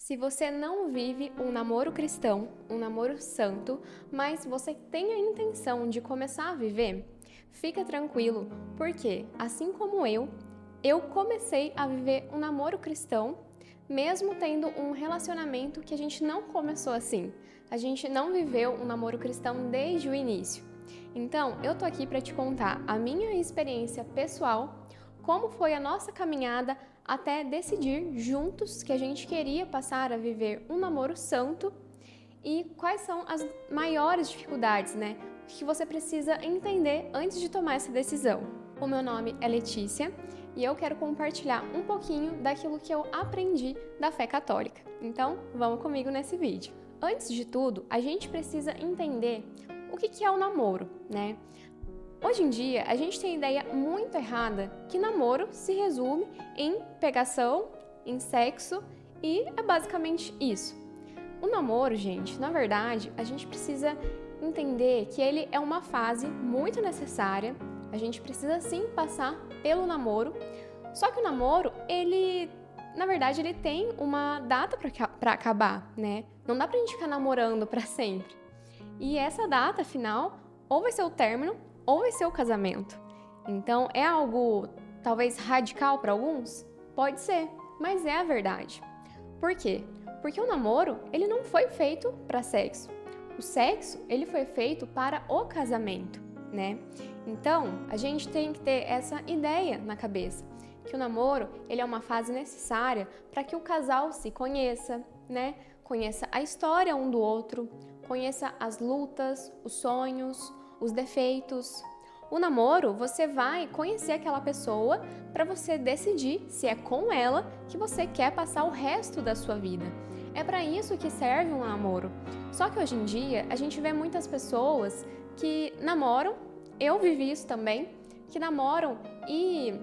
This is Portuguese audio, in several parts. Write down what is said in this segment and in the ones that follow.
Se você não vive um namoro cristão, um namoro santo, mas você tem a intenção de começar a viver, fica tranquilo, porque assim como eu comecei a viver um namoro cristão, mesmo tendo um relacionamento que a gente não começou assim. A gente não viveu um namoro cristão desde o início. Então, eu tô aqui para te contar a minha experiência pessoal, como foi a nossa caminhada até decidir juntos que a gente queria passar a viver um namoro santo e quais são as maiores dificuldades, né? O que você precisa entender antes de tomar essa decisão. O meu nome é Letícia e eu quero compartilhar um pouquinho daquilo que eu aprendi da fé católica. Então, vamos comigo nesse vídeo. Antes de tudo, a gente precisa entender o que é o namoro, né? Hoje em dia, a gente tem a ideia muito errada que namoro se resume em pegação, em sexo e é basicamente isso. O namoro, gente, na verdade, a gente precisa entender que ele é uma fase muito necessária, a gente precisa sim passar pelo namoro, só que o namoro, na verdade, ele tem uma data para acabar, né? Não dá pra gente ficar namorando para sempre. E essa data final, ou vai ser o término, ou vai ser o casamento. Então, é algo talvez radical para alguns? Pode ser, mas é a verdade. Por quê? Porque o namoro, ele não foi feito para sexo. O sexo, ele foi feito para o casamento, né? Então, a gente tem que ter essa ideia na cabeça, que o namoro, ele é uma fase necessária para que o casal se conheça, né? Conheça a história um do outro, conheça as lutas, os sonhos, os defeitos. O namoro, você vai conhecer aquela pessoa para você decidir se é com ela que você quer passar o resto da sua vida. É para isso que serve um namoro. Só que hoje em dia, a gente vê muitas pessoas que namoram, eu vivi isso também, que namoram e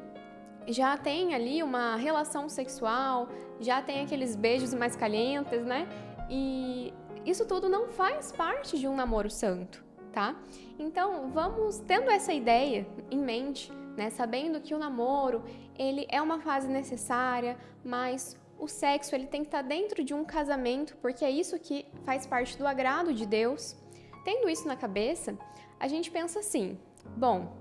já tem ali uma relação sexual, já tem aqueles beijos mais calientes, né? E isso tudo não faz parte de um namoro santo, tá? Então, vamos tendo essa ideia em mente, né? Sabendo que o namoro, ele é uma fase necessária, mas o sexo, ele tem que estar dentro de um casamento, porque é isso que faz parte do agrado de Deus. Tendo isso na cabeça, a gente pensa assim, bom,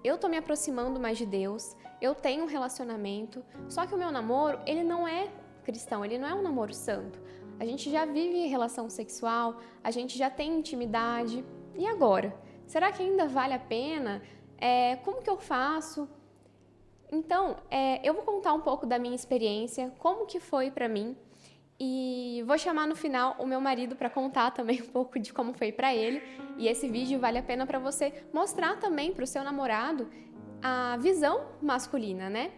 eu tô me aproximando mais de Deus, eu tenho um relacionamento, só que o meu namoro, ele não é cristão, ele não é um namoro santo. A gente já vive relação sexual, a gente já tem intimidade. E agora? Será que ainda vale a pena? Como que eu faço? Então, eu vou contar um pouco da minha experiência, como que foi pra mim. E vou chamar no final o meu marido para contar também um pouco de como foi para ele. E esse vídeo vale a pena para você mostrar também para o seu namorado a visão masculina, né?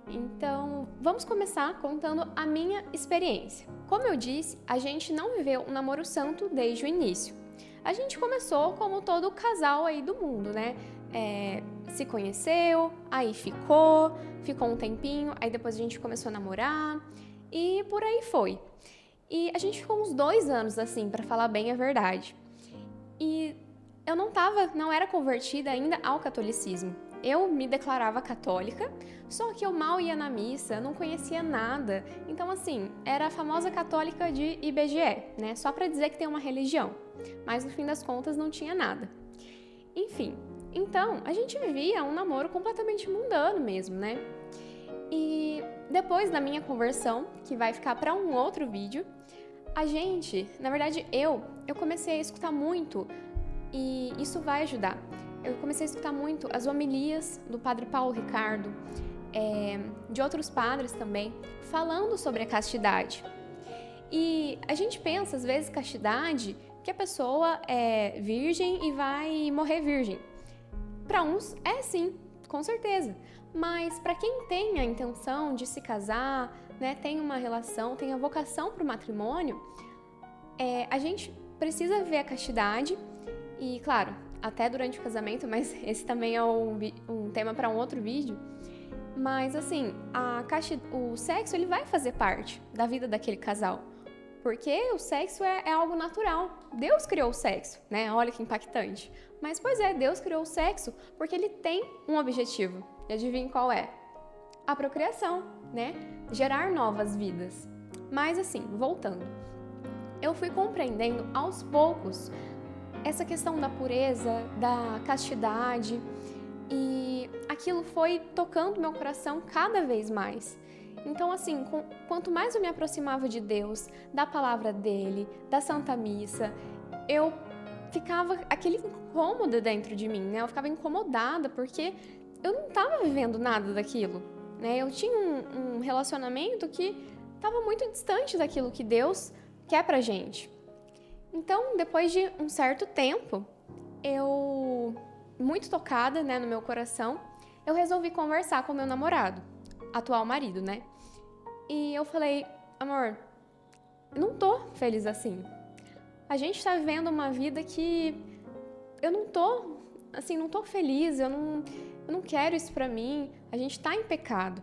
Então, vamos começar contando a minha experiência. Como eu disse, a gente não viveu um namoro santo desde o início. A gente começou como todo casal aí do mundo, né? Se conheceu, aí ficou um tempinho, aí depois a gente começou a namorar e por aí foi. E a gente ficou uns 2 anos assim, para falar bem a verdade. E eu não era convertida ainda ao catolicismo. Eu me declarava católica, só que eu mal ia na missa, não conhecia nada. Então, assim, era a famosa católica de IBGE, né? Só para dizer que tem uma religião. Mas no fim das contas não tinha nada. Enfim, então a gente vivia um namoro completamente mundano mesmo, né? E depois da minha conversão, que vai ficar para um outro vídeo, na verdade eu comecei a escutar muito e isso vai ajudar. Eu comecei a escutar muito as homilias do Padre Paulo Ricardo, de outros padres também, falando sobre a castidade. E a gente pensa, às vezes, castidade, que a pessoa é virgem e vai morrer virgem. Para uns, é sim, com certeza. Mas para quem tem a intenção de se casar, né, tem uma relação, tem a vocação para o matrimônio, a gente precisa ver a castidade e, claro, até durante o casamento, mas esse também é um tema para um outro vídeo. Mas assim, o sexo ele vai fazer parte da vida daquele casal, porque o sexo é algo natural. Deus criou o sexo, né? Olha que impactante. Mas pois Deus criou o sexo porque ele tem um objetivo. E adivinha qual é? A procriação, né? Gerar novas vidas. Mas assim, voltando, eu fui compreendendo aos poucos essa questão da pureza, da castidade, e aquilo foi tocando meu coração cada vez mais. Então, assim, quanto mais eu me aproximava de Deus, da palavra dele, da Santa Missa, eu ficava aquele incômodo dentro de mim, né? Eu ficava incomodada porque eu não estava vivendo nada daquilo, né? Eu tinha um relacionamento que estava muito distante daquilo que Deus quer pra gente. Então, depois de um certo tempo, eu, muito tocada, né, no meu coração, eu resolvi conversar com meu namorado, atual marido, né? E eu falei, amor, eu não tô feliz assim. A gente tá vivendo uma vida que eu não tô, assim, não tô feliz, eu não quero isso pra mim, a gente tá em pecado.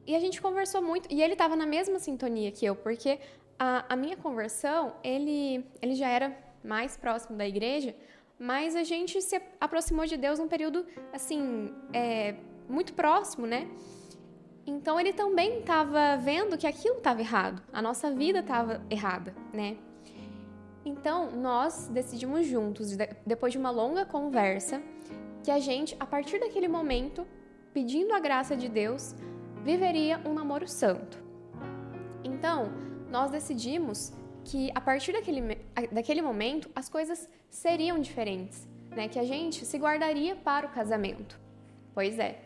E a gente conversou muito, e ele tava na mesma sintonia que eu, porque a minha conversão, ele já era mais próximo da igreja, mas a gente se aproximou de Deus num período, assim, muito próximo, né? Então ele também estava vendo que aquilo estava errado, a nossa vida estava errada, né? Então nós decidimos juntos, depois de uma longa conversa, que a gente, a partir daquele momento, pedindo a graça de Deus, viveria um namoro santo. Então, nós decidimos que a partir daquele momento as coisas seriam diferentes, né? Que a gente se guardaria para o casamento. Pois é.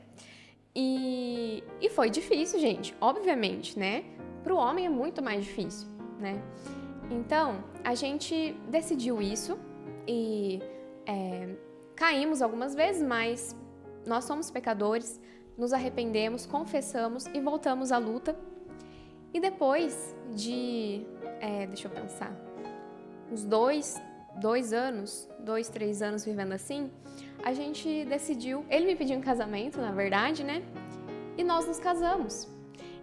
E foi difícil, gente, obviamente, né? Para o homem é muito mais difícil, né? Então, a gente decidiu isso e caímos algumas vezes, mas nós somos pecadores, nos arrependemos, confessamos e voltamos à luta. E depois de, deixa eu pensar, uns 3 anos vivendo assim, a gente decidiu, ele me pediu em casamento, na verdade, né? E nós nos casamos.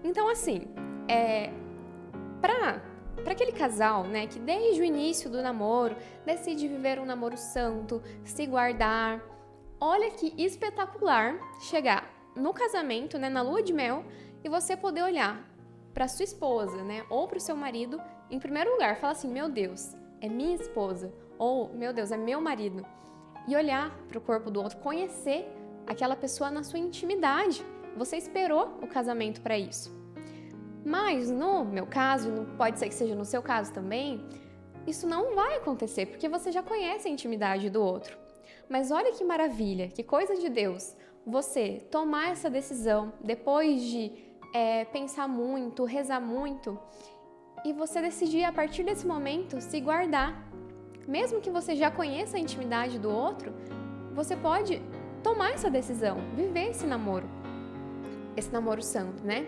Então, assim, para aquele casal, né, que desde o início do namoro decide viver um namoro santo, se guardar, olha que espetacular chegar no casamento, né, na lua de mel, e você poder olhar para sua esposa, né, ou para o seu marido, em primeiro lugar, falar assim, meu Deus, é minha esposa, ou meu Deus, é meu marido, e olhar para o corpo do outro, conhecer aquela pessoa na sua intimidade. Você esperou o casamento para isso. Mas no meu caso, pode ser que seja no seu caso também, isso não vai acontecer, porque você já conhece a intimidade do outro. Mas olha que maravilha, que coisa de Deus, você tomar essa decisão depois de pensar muito, rezar muito, e você decidir a partir desse momento se guardar. Mesmo que você já conheça a intimidade do outro, você pode tomar essa decisão, viver esse namoro santo, né?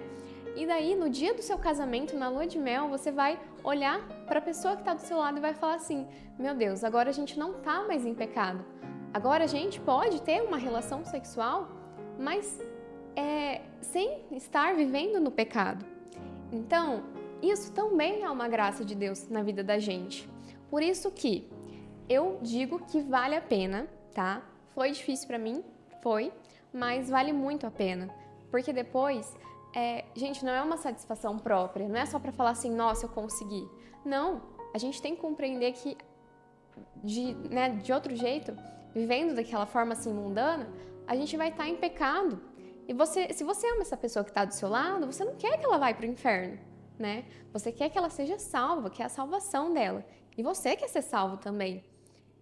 E daí, no dia do seu casamento, na lua de mel, você vai olhar para a pessoa que está do seu lado e vai falar assim, meu Deus, agora a gente não está mais em pecado. Agora a gente pode ter uma relação sexual, mas sem estar vivendo no pecado. Então, isso também é uma graça de Deus na vida da gente. Por isso que eu digo que vale a pena, tá? Foi difícil para mim, foi, mas vale muito a pena. Porque depois, gente, não é uma satisfação própria, não é só para falar assim, nossa, eu consegui. Não, a gente tem que compreender que, de outro jeito, vivendo daquela forma assim mundana, a gente vai estar em pecado. E se você ama essa pessoa que está do seu lado, você não quer que ela vá para o inferno, né? Você quer que ela seja salva, que é a salvação dela. E você quer ser salvo também.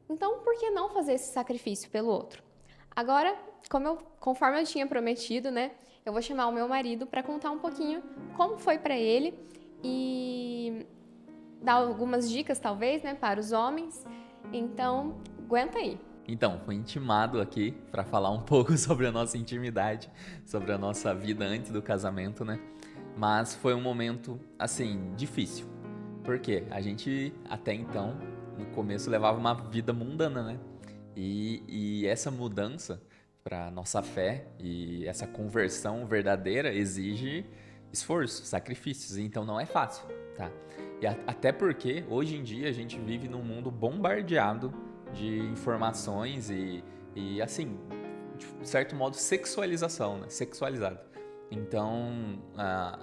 Então, por que não fazer esse sacrifício pelo outro? Agora, conforme eu tinha prometido, né? Eu vou chamar o meu marido para contar um pouquinho como foi para ele e dar algumas dicas, talvez, né, para os homens. Então, aguenta aí. Então, fui intimado aqui para falar um pouco sobre a nossa intimidade, sobre a nossa vida antes do casamento, né? Mas foi um momento, assim, difícil. Porque a gente, até então, no começo, levava uma vida mundana, né? E essa mudança para nossa fé e essa conversão verdadeira exige esforço, sacrifícios, então não é fácil, tá? E até porque hoje em dia a gente vive num mundo bombardeado de informações e assim, de certo modo, sexualização, né? Sexualizado. Então,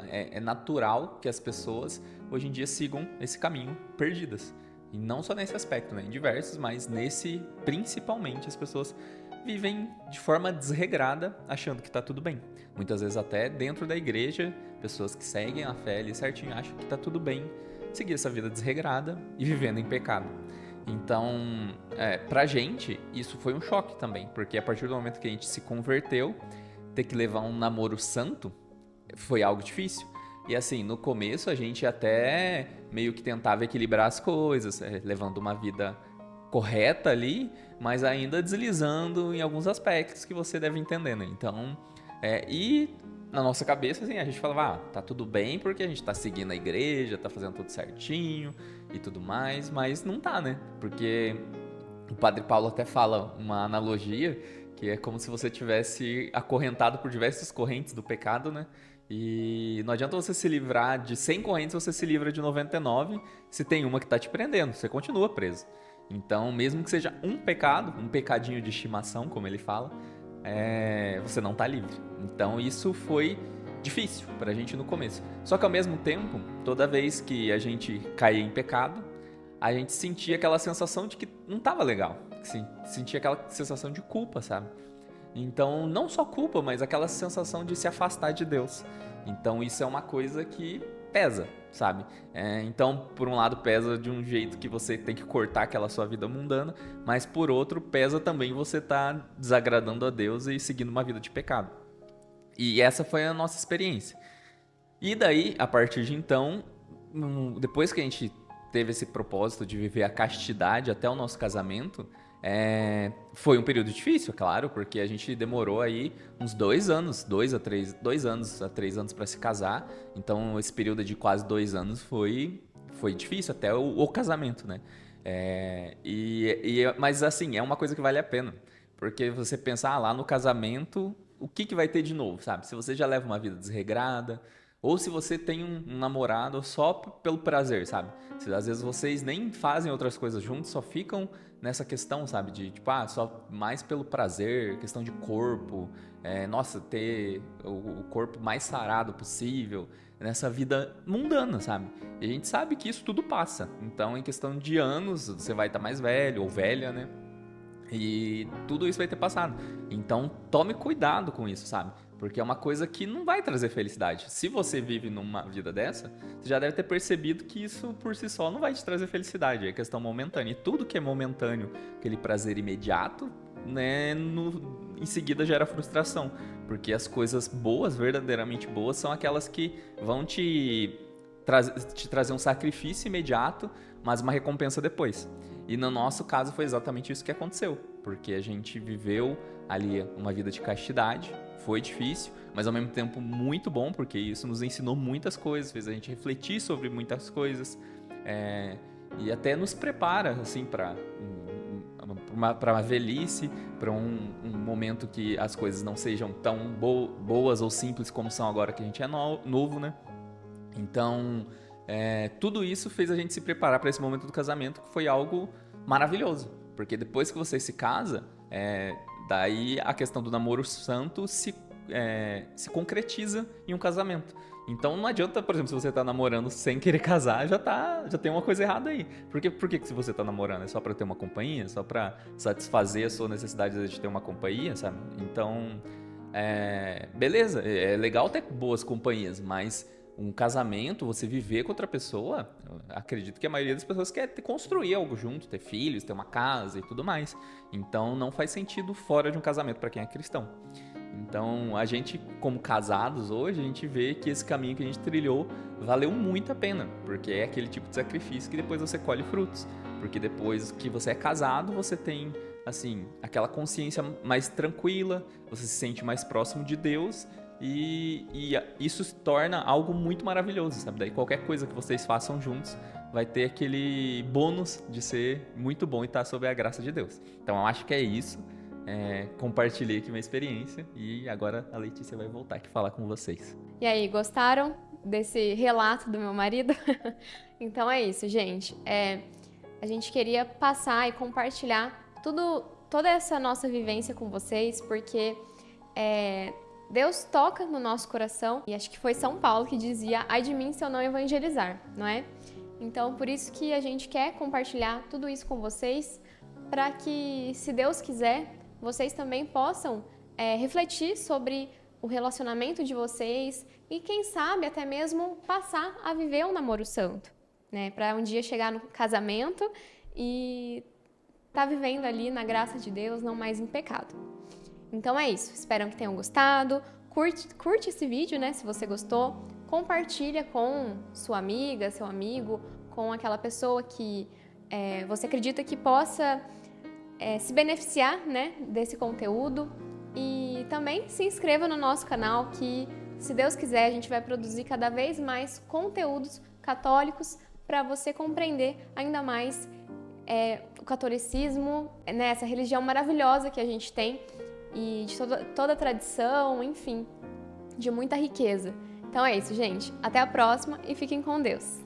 é natural que as pessoas hoje em dia sigam esse caminho perdidas. E não só nesse aspecto, né? Em diversos, mas nesse, principalmente, as pessoas vivem de forma desregrada, achando que tá tudo bem. Muitas vezes até dentro da igreja, pessoas que seguem a fé ali certinho acham que tá tudo bem seguir essa vida desregrada e vivendo em pecado. Então, pra gente, isso foi um choque também, porque a partir do momento que a gente se converteu, ter que levar um namoro santo foi algo difícil. E assim, no começo a gente até meio que tentava equilibrar as coisas, levando uma vida correta ali, mas ainda deslizando em alguns aspectos que você deve entender, né? Então, e na nossa cabeça, assim, a gente falava, tá tudo bem porque a gente tá seguindo a igreja, tá fazendo tudo certinho e tudo mais, mas não tá, né? Porque o Padre Paulo até fala uma analogia que é como se você tivesse acorrentado por diversas correntes do pecado, né? E não adianta você se livrar de 100 correntes, você se livra de 99 se tem uma que tá te prendendo, você continua preso. Então, mesmo que seja um pecado, um pecadinho de estimação, como ele fala, você não tá livre. Então, isso foi difícil pra gente no começo. Só que ao mesmo tempo, toda vez que a gente caía em pecado, a gente sentia aquela sensação de que não tava legal. Sentia aquela sensação de culpa, sabe? Então, não só culpa, mas aquela sensação de se afastar de Deus. Então, isso é uma coisa que pesa, sabe? Então, por um lado, pesa de um jeito que você tem que cortar aquela sua vida mundana, mas por outro, pesa também você tá desagradando a Deus e seguindo uma vida de pecado. E essa foi a nossa experiência. E daí, a partir de então, depois que a gente teve esse propósito de viver a castidade até o nosso casamento, foi um período difícil, é claro, porque a gente demorou aí uns 2 anos, 2 a 3 anos para se casar. Então esse período de quase 2 anos foi difícil até o casamento, né? Mas assim, é uma coisa que vale a pena, porque você pensa, lá no casamento, o que vai ter de novo, sabe? Se você já leva uma vida desregrada, ou se você tem um namorado só pelo prazer, sabe? Às vezes vocês nem fazem outras coisas juntos, só ficam nessa questão, sabe? De tipo, só mais pelo prazer, questão de corpo, nossa, ter o corpo mais sarado possível, nessa vida mundana, sabe? E a gente sabe que isso tudo passa. Então, em questão de anos, você vai estar mais velho ou velha, né? E tudo isso vai ter passado. Então, tome cuidado com isso, sabe? Porque é uma coisa que não vai trazer felicidade. Se você vive numa vida dessa, você já deve ter percebido que isso por si só não vai te trazer felicidade. É questão momentânea. E tudo que é momentâneo, aquele prazer imediato, né, em seguida gera frustração. Porque as coisas boas, verdadeiramente boas, são aquelas que vão te trazer um sacrifício imediato, mas uma recompensa depois. E no nosso caso foi exatamente isso que aconteceu. Porque a gente viveu ali uma vida de castidade. Foi difícil, mas ao mesmo tempo muito bom, porque isso nos ensinou muitas coisas, fez a gente refletir sobre muitas coisas, e até nos prepara assim para uma velhice, para um momento que as coisas não sejam tão boas ou simples como são agora que a gente é novo, né? Então, tudo isso fez a gente se preparar para esse momento do casamento, que foi algo maravilhoso, porque depois que você se casa, daí a questão do namoro santo se concretiza em um casamento. Então não adianta, por exemplo, se você tá namorando sem querer casar, já tem uma coisa errada aí. Por que se você tá namorando? É só pra ter uma companhia? Só pra satisfazer a sua necessidade de ter uma companhia, sabe? Então, beleza, é legal ter boas companhias, mas um casamento, você viver com outra pessoa, acredito que a maioria das pessoas quer construir algo junto, ter filhos, ter uma casa e tudo mais. Então não faz sentido fora de um casamento para quem é cristão. Então a gente, como casados hoje, a gente vê que esse caminho que a gente trilhou valeu muito a pena, porque é aquele tipo de sacrifício que depois você colhe frutos. Porque depois que você é casado, você tem, assim, aquela consciência mais tranquila, você se sente mais próximo de Deus. E isso se torna algo muito maravilhoso, sabe? Daí qualquer coisa que vocês façam juntos vai ter aquele bônus de ser muito bom e estar sob a graça de Deus. Então eu acho que é isso. Compartilhei aqui minha experiência e agora a Letícia vai voltar aqui falar com vocês. E aí, gostaram desse relato do meu marido? Então é isso, gente. A gente queria passar e compartilhar toda essa nossa vivência com vocês, porque Deus toca no nosso coração, e acho que foi São Paulo que dizia: ai de mim se eu não evangelizar, não é? Então, por isso que a gente quer compartilhar tudo isso com vocês, para que, se Deus quiser, vocês também possam refletir sobre o relacionamento de vocês e, quem sabe, até mesmo passar a viver um namoro santo, né? Para um dia chegar no casamento e tá vivendo ali na graça de Deus, não mais em pecado. Então é isso, espero que tenham gostado, curte esse vídeo, né, se você gostou, compartilha com sua amiga, seu amigo, com aquela pessoa que você acredita que possa se beneficiar, né, desse conteúdo, e também se inscreva no nosso canal que, se Deus quiser, a gente vai produzir cada vez mais conteúdos católicos para você compreender ainda mais o catolicismo, né, essa religião maravilhosa que a gente tem, e de toda a tradição, enfim, de muita riqueza. Então é isso, gente. Até a próxima e fiquem com Deus.